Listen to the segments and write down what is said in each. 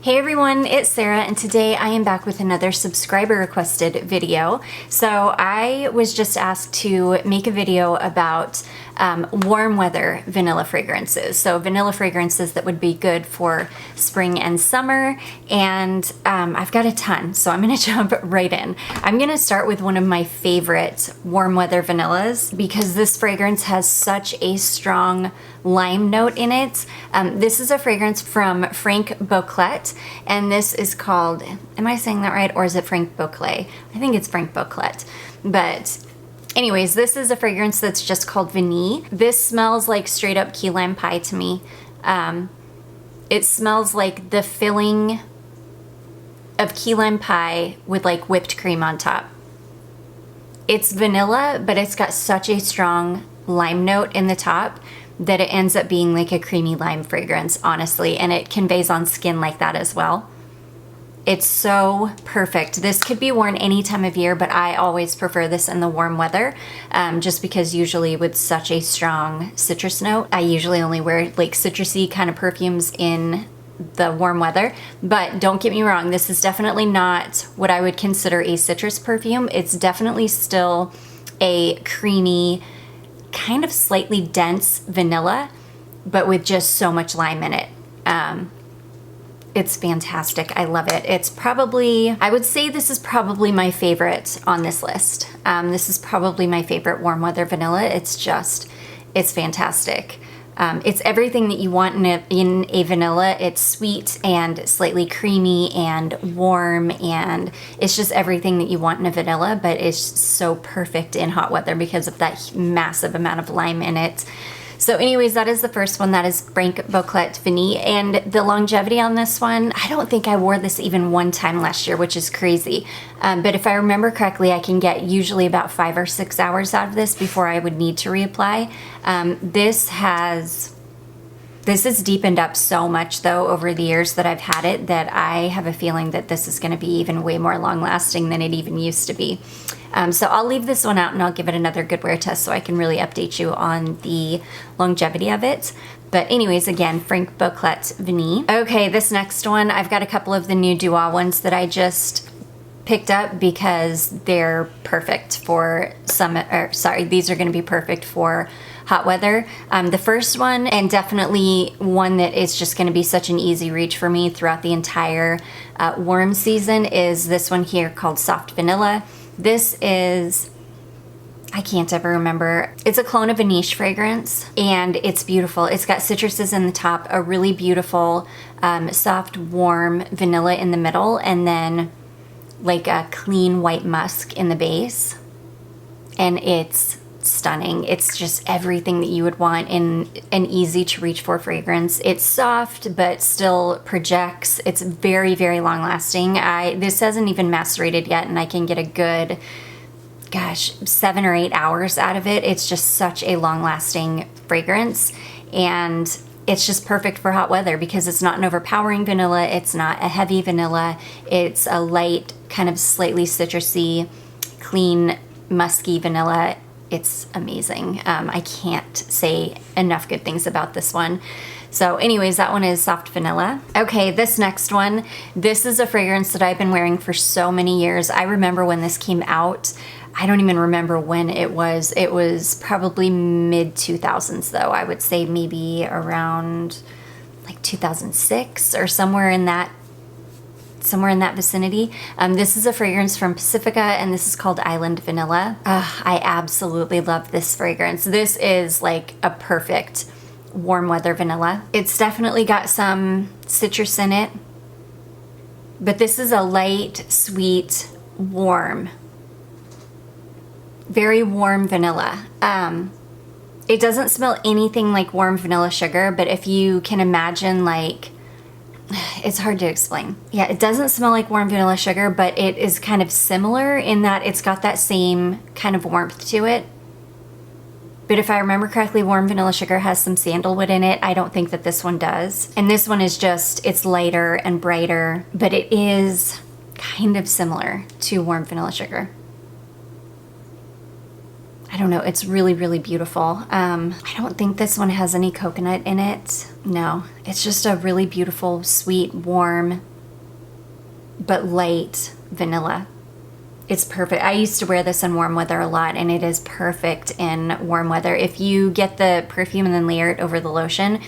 Hey everyone, it's Sarah, and today I am back with another subscriber requested video. So I was just asked to make a video about warm weather vanilla fragrances. So vanilla fragrances that would be good for spring and summer, and I've got a ton, so I'm gonna jump right in. I'm gonna start with one of my favorite warm weather vanillas because this fragrance has such a strong lime note in it. This is a fragrance from Franck Boclet, and this is called, am I saying that right, or is it Franck Boclet? I think it's Franck Boclet, but anyways, this is a fragrance that's just called Vanille. This smells like straight up key lime pie to me. It smells like the filling of key lime pie with like whipped cream on top. It's vanilla, but it's got such a strong lime note in the top that it ends up being like a creamy lime fragrance, honestly, and it conveys on skin like that as well. It's so perfect. This could be worn any time of year, but I always prefer this in the warm weather, just because usually with such a strong citrus note, I usually only wear like citrusy kind of perfumes in the warm weather. But don't get me wrong, this is definitely not what I would consider a citrus perfume. It's definitely still a creamy, kind of slightly dense vanilla, but with just so much lime in it. It's fantastic. I love it. It's probably, I would say this is probably my favorite on this list. This is probably my favorite warm weather vanilla. It's fantastic. It's everything that you want in a vanilla. It's sweet and slightly creamy and warm, and it's just everything that you want in a vanilla, but it's so perfect in hot weather because of that massive amount of lime in it. So anyways, that is the first one. That is Franck Boclet Vanille. And the longevity on this one, I don't think I wore this even one time last year, which is crazy. But if I remember correctly, I can get usually about 5 or 6 hours out of this before I would need to reapply. This has deepened up so much though over the years that I've had it that I have a feeling that this is going to be even way more long lasting than it even used to be. So I'll leave this one out and I'll give it another good wear test so I can really update you on the longevity of it. But anyways, again, Franck Boclet Vanille. Okay, this next one, I've got a couple of the new Dua ones that I just picked up because they're perfect for these are going to be perfect for hot weather. The first one, and definitely one that is just going to be such an easy reach for me throughout the entire warm season, is this one here called Soft Vanilla. This is, I can't ever remember. It's a clone of a niche fragrance, and it's beautiful. It's got citruses in the top, a really beautiful, soft, warm vanilla in the middle, and then like a clean white musk in the base. And it's stunning. It's just everything that you would want in an easy to reach for fragrance. It's soft, but still projects. It's very, very long lasting. This hasn't even macerated yet, and I can get a good, 7 or 8 hours out of it. It's just such a long lasting fragrance, and it's just perfect for hot weather because it's not an overpowering vanilla. It's not a heavy vanilla. It's a light, kind of slightly citrusy, clean, musky vanilla. It's amazing. I can't say enough good things about this one. So anyways, that one is Soft Vanilla. Okay, this next one, this is a fragrance that I've been wearing for so many years. I remember when this came out. I don't even remember when it was. It was probably mid-2000s though. I would say maybe around like 2006 or somewhere in that vicinity. This is a fragrance from Pacifica, and this is called Island Vanilla. I absolutely love this fragrance. This is like a perfect warm weather vanilla. It's definitely got some citrus in it, but this is a light, sweet, warm, very warm vanilla. It doesn't smell anything like warm vanilla sugar, but if you can imagine, like, it's hard to explain. Yeah, it doesn't smell like warm vanilla sugar, but it is kind of similar in that it's got that same kind of warmth to it. But if I remember correctly, warm vanilla sugar has some sandalwood in it. I don't think that this one does. And this one is just, it's lighter and brighter, but it is kind of similar to warm vanilla sugar. I don't know, it's really, really beautiful. I don't think this one has any coconut in it. No, it's just a really beautiful, sweet, warm but light vanilla. It's perfect. I used to wear this in warm weather a lot, and it is perfect in warm weather. If you get the perfume and then layer it over the lotion,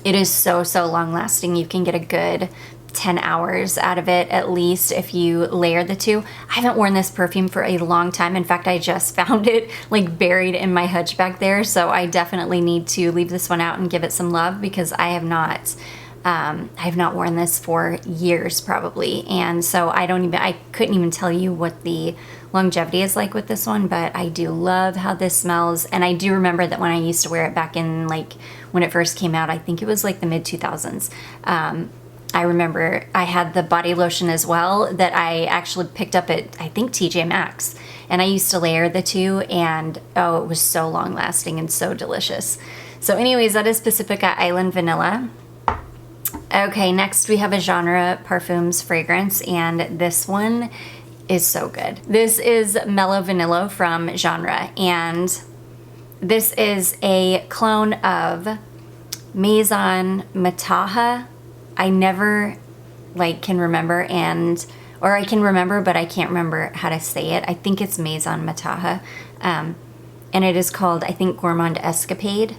it is so long lasting. You can get a good 10 hours out of it at least if you layer the two. I haven't worn this perfume for a long time. In fact, I just found it like buried in my hutch back there, so I definitely need to leave this one out and give it some love, because I have not worn this for years probably, and so I couldn't even tell you what the longevity is like with this one, but I do love how this smells. And I do remember that when I used to wear it back in like when it first came out, I think it was like the mid 2000s. I remember I had the body lotion as well that I actually picked up at, I think, TJ Maxx, and I used to layer the two, and oh, it was so long lasting and so delicious. So anyways, that is Pacifica Island Vanilla. Okay, next we have a Genre Parfums fragrance, and this one is so good. This is Mello Vanillo from Genre, and this is a clone of Maison Mataha. I never can remember, or I can remember, but I can't remember how to say it. I think it's Maison Mataha, and it is called, I think, Gourmand Escapade.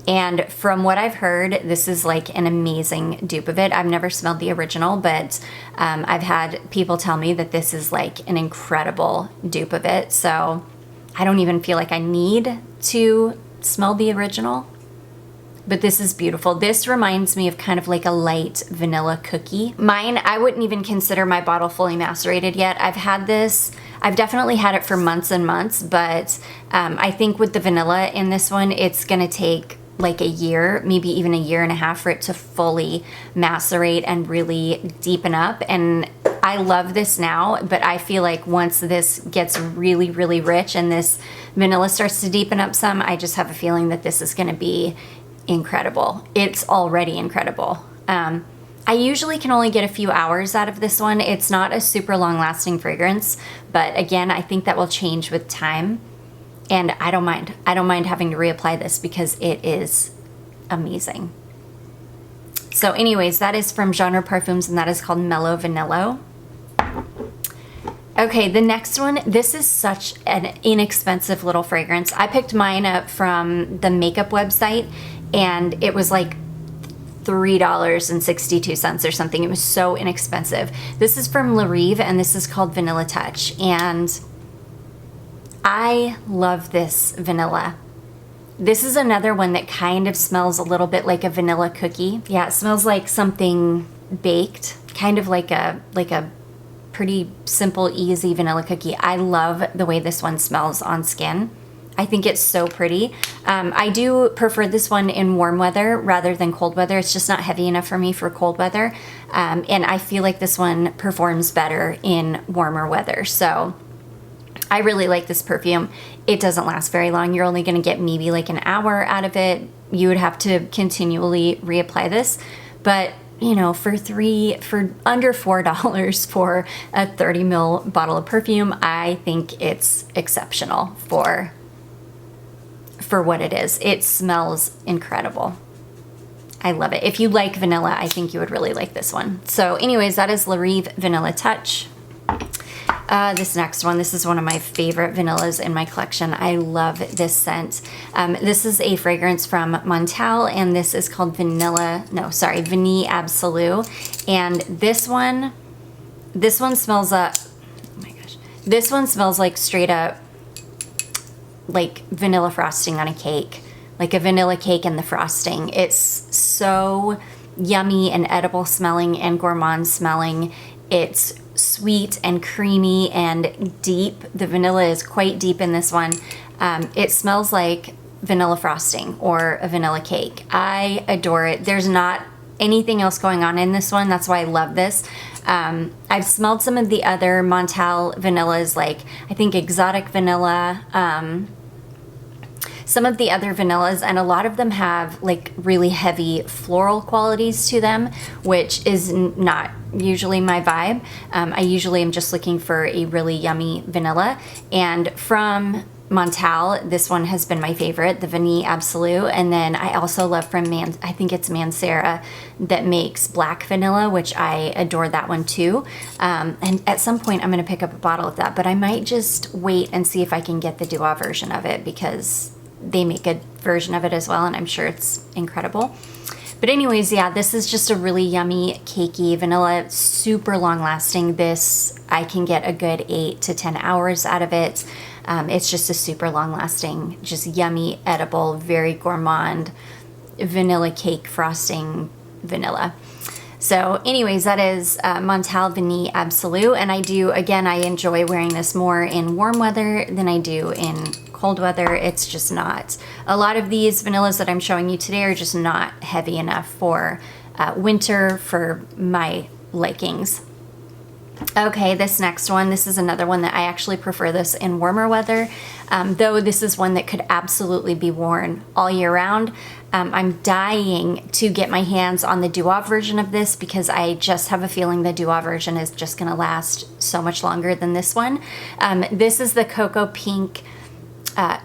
And from what I've heard, this is like an amazing dupe of it. I've never smelled the original, but I've had people tell me that this is like an incredible dupe of it. So I don't even feel like I need to smell the original, but this is beautiful. This reminds me of kind of like a light vanilla cookie. Mine, I wouldn't even consider my bottle fully macerated yet. I've had this, I've definitely had it for months and months, but I think with the vanilla in this one, it's gonna take like a year, maybe even a year and a half for it to fully macerate and really deepen up. And I love this now, but I feel like once this gets really rich and this vanilla starts to deepen up some, I just have a feeling that this is gonna be incredible. It's already incredible. I usually can only get a few hours out of this one. It's not a super long lasting fragrance, but again, I think that will change with time. And I don't mind. I don't mind having to reapply this because it is amazing. So anyways, that is from Genre Parfums, and that is called Mello Vanillo. Okay, the next one, this is such an inexpensive little fragrance. I picked mine up from the makeup website, and it was like $3.62 or something. It was so inexpensive. This is from Larie, and this is called Vanilla Touch, and I love this vanilla. This is another one that kind of smells a little bit like a vanilla cookie. Yeah, it smells like something baked, kind of like a pretty simple, easy vanilla cookie. I love the way this one smells on skin. I think it's so pretty. I do prefer this one in warm weather rather than cold weather. It's just not heavy enough for me for cold weather. And I feel like this one performs better in warmer weather. So I really like this perfume. It doesn't last very long. You're only gonna get maybe like an hour out of it. You would have to continually reapply this. But you know, for under $4 for a 30 ml bottle of perfume, I think it's exceptional for what it is. It smells incredible. I love it. If you like vanilla, I think you would really like this one. So anyways, that is Larie Vanilla Touch. This next one, this is one of my favorite vanillas in my collection. I love this scent. This is a fragrance from Montel, and this is called Vanille Absolute. And this one smells oh my gosh. This one smells like straight up like vanilla frosting on a cake, like a vanilla cake and the frosting. It's so yummy and edible smelling and gourmand smelling. It's sweet and creamy and deep. The vanilla is quite deep in this one. It smells like vanilla frosting or a vanilla cake. I adore it. There's not anything else going on in this one. That's why I love this. I've smelled some of the other Montel vanillas, like I think Exotic Vanilla, some of the other vanillas, and a lot of them have like really heavy floral qualities to them, which is not usually my vibe. I usually am just looking for a really yummy vanilla. And from Montel, this one has been my favorite, the Vanille Absolute. And then I also love from I think it's Mancera that makes black vanilla, which I adore that one too. And at some point I'm gonna pick up a bottle of that, but I might just wait and see if I can get the Dua version of it because they make a version of it as well, and I'm sure it's incredible. But anyways, yeah, this is just a really yummy, cakey vanilla, super long lasting. This, I can get a good 8 to 10 hours out of it. It's just a super long lasting, just yummy, edible, very gourmand vanilla cake frosting vanilla. So anyways, that is Montel Vanille Absolute. And I do, again, I enjoy wearing this more in warm weather than I do in cold weather. It's just not. A lot of these vanillas that I'm showing you today are just not heavy enough for winter for my likings. Okay, this next one, this is another one that I actually prefer this in warmer weather, though this is one that could absolutely be worn all year round. I'm dying to get my hands on the Dua version of this because I just have a feeling the Dua version is just going to last so much longer than this one. This is the Cocoa Pink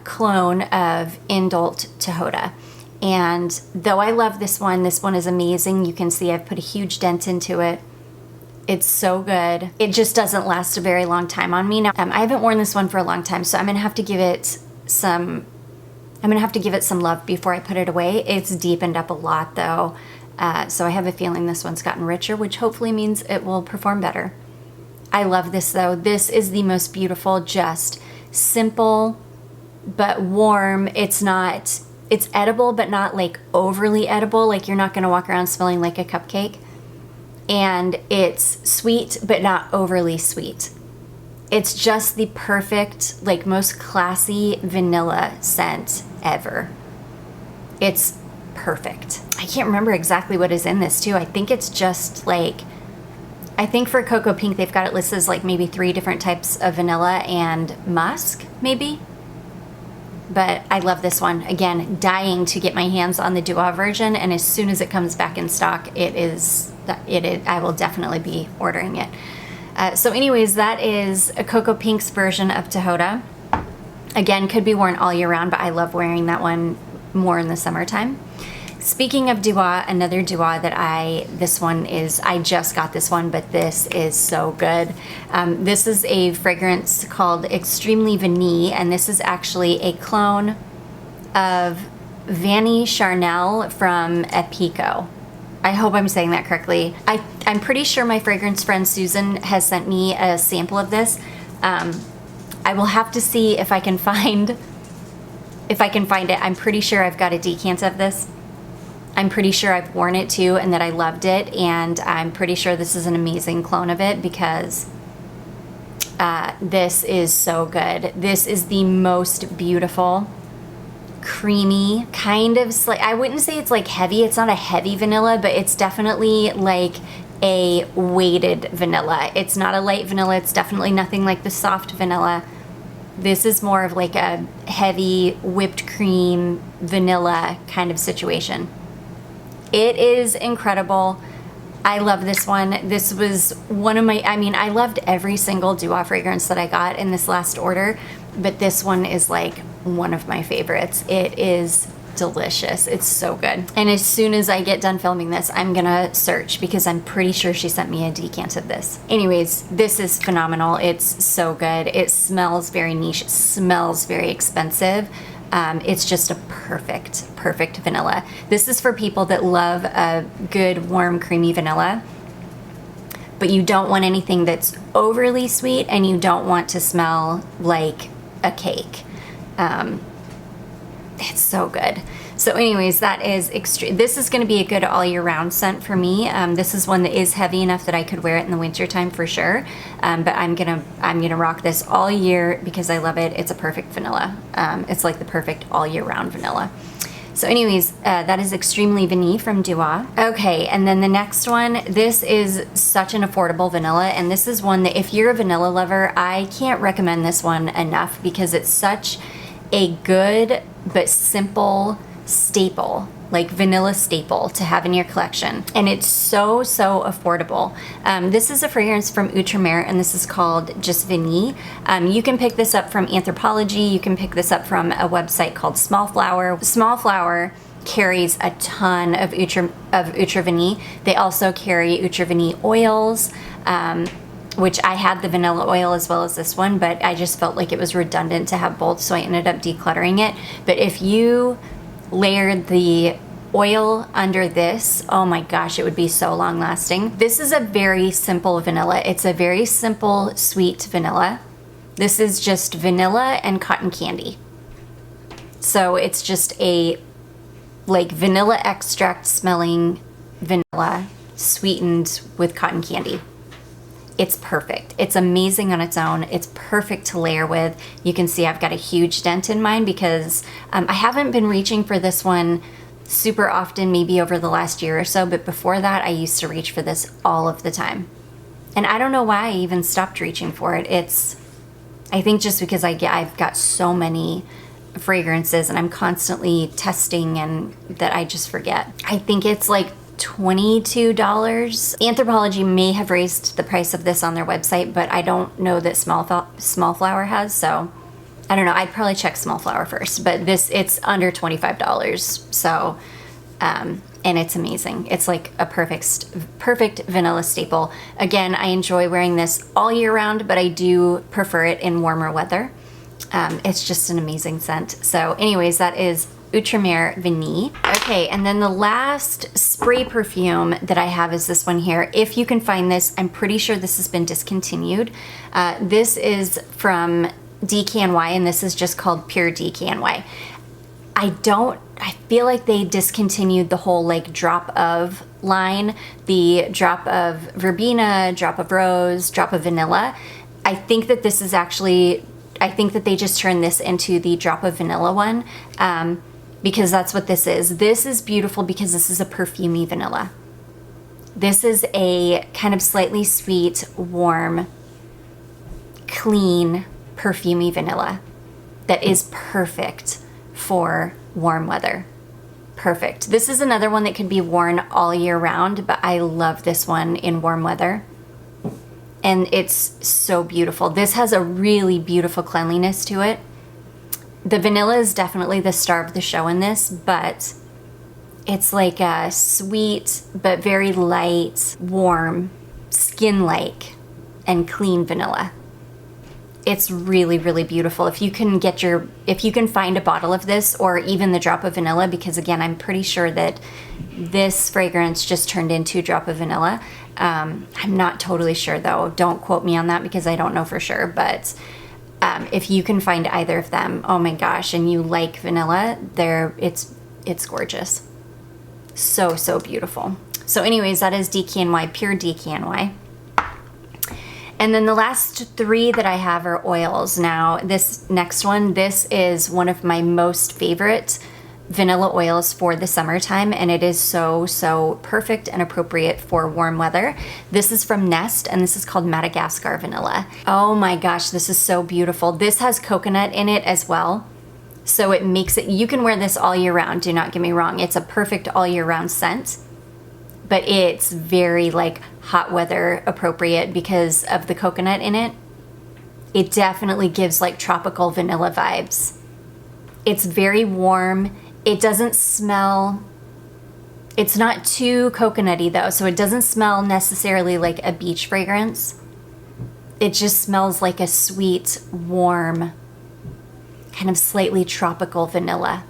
clone of Indult Tahota. And though I love this one is amazing. You can see I've put a huge dent into it. It's so good. It just doesn't last a very long time on me. Now, I haven't worn this one for a long time, so I'm gonna have to give it some love before I put it away. It's deepened up a lot though, so I have a feeling this one's gotten richer, which hopefully means it will perform better. I love this though. This is the most beautiful, just simple but warm. It's edible, but not like overly edible. Like you're not gonna walk around smelling like a cupcake. And it's sweet, but not overly sweet. It's just the perfect, like most classy vanilla scent ever. It's perfect. I can't remember exactly what is in this too. I think it's just like, I think for Cocoa Pink, they've got it listed as like maybe 3 different types of vanilla and musk, maybe. But I love this one. Again, dying to get my hands on the Dua version, and as soon as it comes back in stock, I will definitely be ordering it. So anyways, that is a Cocoa Pink's version of Tahota. Again, could be worn all year round, but I love wearing that one more in the summertime. Speaking of Dua, another Dua that I just got this one, but this is so good. This is a fragrance called Extremely Vanille, and this is actually a clone of Vanille Charnel from Epico. I hope I'm saying that correctly. I'm pretty sure my fragrance friend Susan has sent me a sample of this. I will have to see if I can find it. I'm pretty sure I've got a decant of this. I'm pretty sure I've worn it too and that I loved it, and I'm pretty sure this is an amazing clone of it because this is so good. This is the most beautiful, creamy, kind of, I wouldn't say it's like heavy. It's not a heavy vanilla, but it's definitely like a weighted vanilla. It's not a light vanilla. It's definitely nothing like the soft vanilla. This is more of like a heavy whipped cream vanilla kind of situation. It is incredible. I love this one. This was one of my, I loved every single Dua fragrance that I got in this last order, but this one is like one of my favorites. It is delicious. It's so good. And as soon as I get done filming this, I'm gonna search because I'm pretty sure she sent me a decant of this. Anyways, this is phenomenal. It's so good. It smells very niche. It smells very expensive. It's just a perfect vanilla. This is for people that love a good, warm, creamy vanilla, but you don't want anything that's overly sweet and you don't want to smell like a cake. It's so good. So anyways, that is extreme. This is going to be a good all year round scent for me. This is one that is heavy enough that I could wear it in the winter time for sure. But I'm gonna rock this all year because I love it. It's a perfect vanilla. It's like the perfect all year round vanilla. So anyways, that is Extremely Vanille from Dua. Okay, and then the next one, this is such an affordable vanilla, and this is one that if you're a vanilla lover, I can't recommend this one enough because it's such a good but simple staple. like vanilla staple to have in your collection. And it's so affordable. This is a fragrance from UTR Mer, and this is called just Vanille. You can pick this up from Anthropologie. You can pick this up from a website called Small Flower. Small Flower carries a ton of UTR Vanille. They also carry UTR Vanille oils, which I had the vanilla oil as well as this one, but I just felt like it was redundant to have both, so I ended up decluttering it. But if you layered the oil under this, oh my gosh, it would be so long lasting. This is a very simple vanilla. It's a very simple sweet vanilla. This is just vanilla and cotton candy. So it's just a like vanilla extract smelling vanilla sweetened with cotton candy. It's perfect. It's amazing on its own. It's perfect to layer with. You can see I've got a huge dent in mine because I haven't been reaching for this one super often, maybe over the last year or so, but before that I used to reach for this all of the time. And I don't know why I even stopped reaching for it. I think just because I've got so many fragrances and I'm constantly testing and that I just forget. I think it's like $22. Anthropologie may have raised the price of this on their website, but I don't know that Small Flower has, so I don't know. I'd probably check Small Flower first, but it's under $25. So, and it's amazing. It's like a perfect vanilla staple. Again, I enjoy wearing this all year round, but I do prefer it in warmer weather. It's just an amazing scent. So anyways, that is UTR Mer Vene. Okay, and then the last spray perfume that I have is this one here. If you can find this, I'm pretty sure this has been discontinued. This is from DKNY, and this is just called Pure DKNY. I feel like they discontinued the whole like drop of line, the drop of verbena, drop of rose, drop of vanilla. I think that this is actually, I think that they just turned this into the drop of vanilla one, because that's what this is. This is beautiful because this is a perfumey vanilla. This is a kind of slightly sweet, warm, clean, perfumey vanilla that is perfect for warm weather. Perfect. This is another one that could be worn all year round, but I love this one in warm weather. And it's so beautiful. This has a really beautiful cleanliness to it. The vanilla is definitely the star of the show in this, but it's like a sweet but very light, warm, skin-like, and clean vanilla. It's really, really beautiful. If you can find a bottle of this, or even the drop of vanilla, because again, I'm pretty sure that this fragrance just turned into a drop of vanilla. I'm not totally sure though. Don't quote me on that because I don't know for sure, but if you can find either of them, oh my gosh, and you like vanilla, it's gorgeous. So beautiful. So anyways, that is DKNY, Pure DKNY. And then the last three that I have are oils. Now, this next one, this is one of my most favorite vanilla oils for the summertime, and it is so perfect and appropriate for warm weather. This is from Nest, and this is called Madagascar Vanilla. Oh my gosh, this is so beautiful. This has coconut in it as well, so it makes it, you can wear this all year round, do not get me wrong. It's a perfect all year round scent, but it's very like hot weather appropriate because of the coconut in it. It definitely gives like tropical vanilla vibes. It's very warm. It doesn't smell, it's not too coconutty though, so it doesn't smell necessarily like a beach fragrance. It just smells like a sweet, warm, kind of slightly tropical vanilla.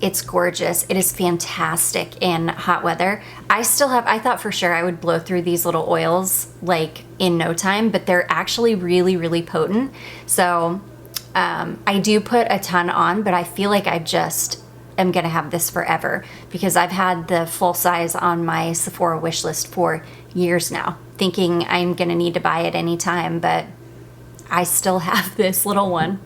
It's gorgeous. It is fantastic in hot weather. I thought for sure I would blow through these little oils like in no time, but they're actually really, really potent. So I do put a ton on, but I feel like I just am gonna have this forever because I've had the full size on my Sephora wish list for years now, thinking I'm gonna need to buy it anytime, but I still have this little one.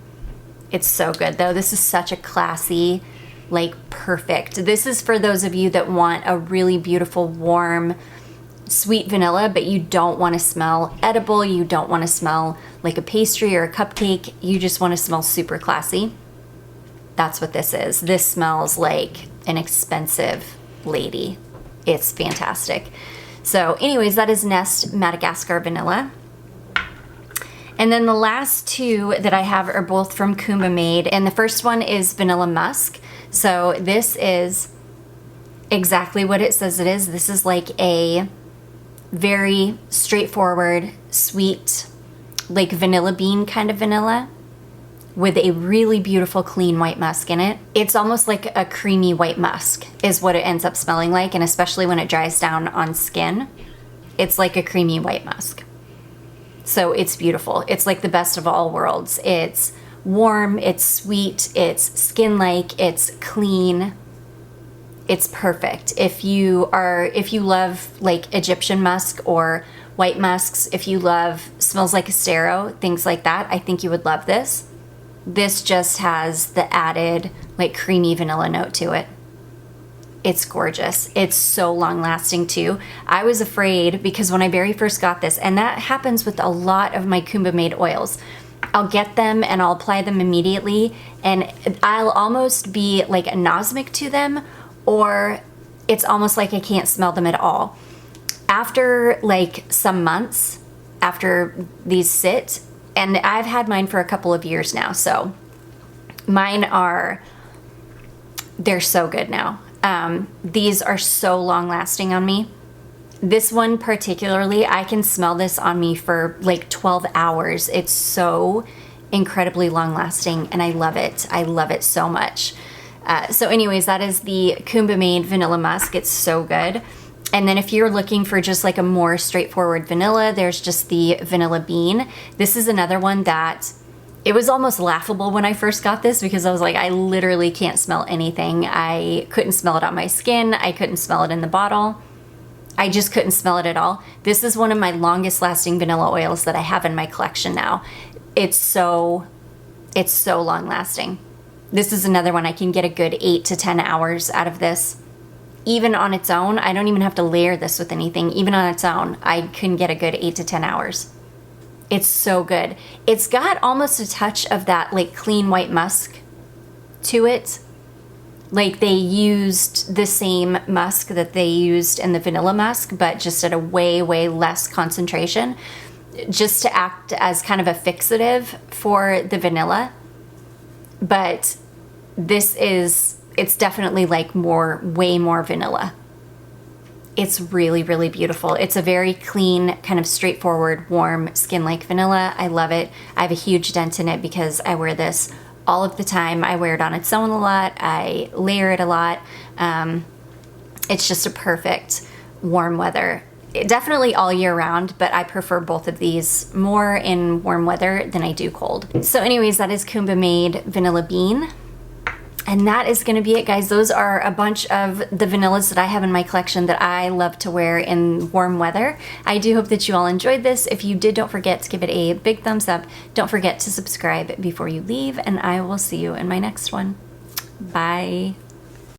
It's so good though. This is such a classy, like perfect. This is for those of you that want a really beautiful, warm, sweet vanilla, but you don't want to smell edible, you don't want to smell like a pastry or a cupcake, you just want to smell super classy. That's what this is. This smells like an expensive lady. It's fantastic. So anyways, that is Nest Madagascar Vanilla. And then the last two that I have are both from Kumba Made, and the first one is Vanilla Musk. So this is exactly what it says it is. This is like a very straightforward, sweet, like vanilla bean kind of vanilla with a really beautiful clean white musk in it. It's almost like a creamy white musk is what it ends up smelling like, and especially when it dries down on skin, it's like a creamy white musk. So it's beautiful. It's like the best of all worlds. It's warm, it's sweet, it's skin-like, it's clean. It's perfect. If you love like Egyptian musk or white musks, if you love smells like a stero, things like that, I think you would love this. This just has the added like creamy vanilla note to it. It's gorgeous. It's so long lasting too. I was afraid because when I very first got this, and that happens with a lot of my Kumba Made oils, I'll get them and I'll apply them immediately and I'll almost be like anosmic to them, or it's almost like I can't smell them at all. After like some months after these sit, and I've had mine for a couple of years now, so mine they're so good now. These are so long lasting on me. This one particularly, I can smell this on me for like 12 hours. It's so incredibly long lasting and I love it. I love it so much. So anyways, that is the Kumba Made Vanilla Musk. It's so good. And then if you're looking for just like a more straightforward vanilla, there's just the Vanilla Bean. This is another one that it was almost laughable when I first got this because I was like, I literally can't smell anything. I couldn't smell it on my skin. I couldn't smell it in the bottle. I just couldn't smell it at all. This is one of my longest lasting vanilla oils that I have in my collection now. It's so long lasting. This is another one I can get a good 8 to 10 hours out of this. Even on its own, I don't even have to layer this with anything. Even on its own, I can get a good 8 to 10 hours. It's so good. It's got almost a touch of that like clean white musk to it. Like they used the same musk that they used in the vanilla musk, but just at a way, way less concentration, just to act as kind of a fixative for the vanilla. But it's definitely like way more vanilla. It's really, really beautiful. It's a very clean, kind of straightforward, warm skin-like vanilla. I love it. I have a huge dent in it because I wear this all of the time. I wear it on its own a lot. I layer it a lot. It's just a perfect warm weather. Definitely all year round, but I prefer both of these more in warm weather than I do cold. So anyways, that is Kumba Made Vanilla Bean. And that is going to be it, guys. Those are a bunch of the vanillas that I have in my collection that I love to wear in warm weather. I do hope that you all enjoyed this. If you did, don't forget to give it a big thumbs up. Don't forget to subscribe before you leave, and I will see you in my next one. Bye.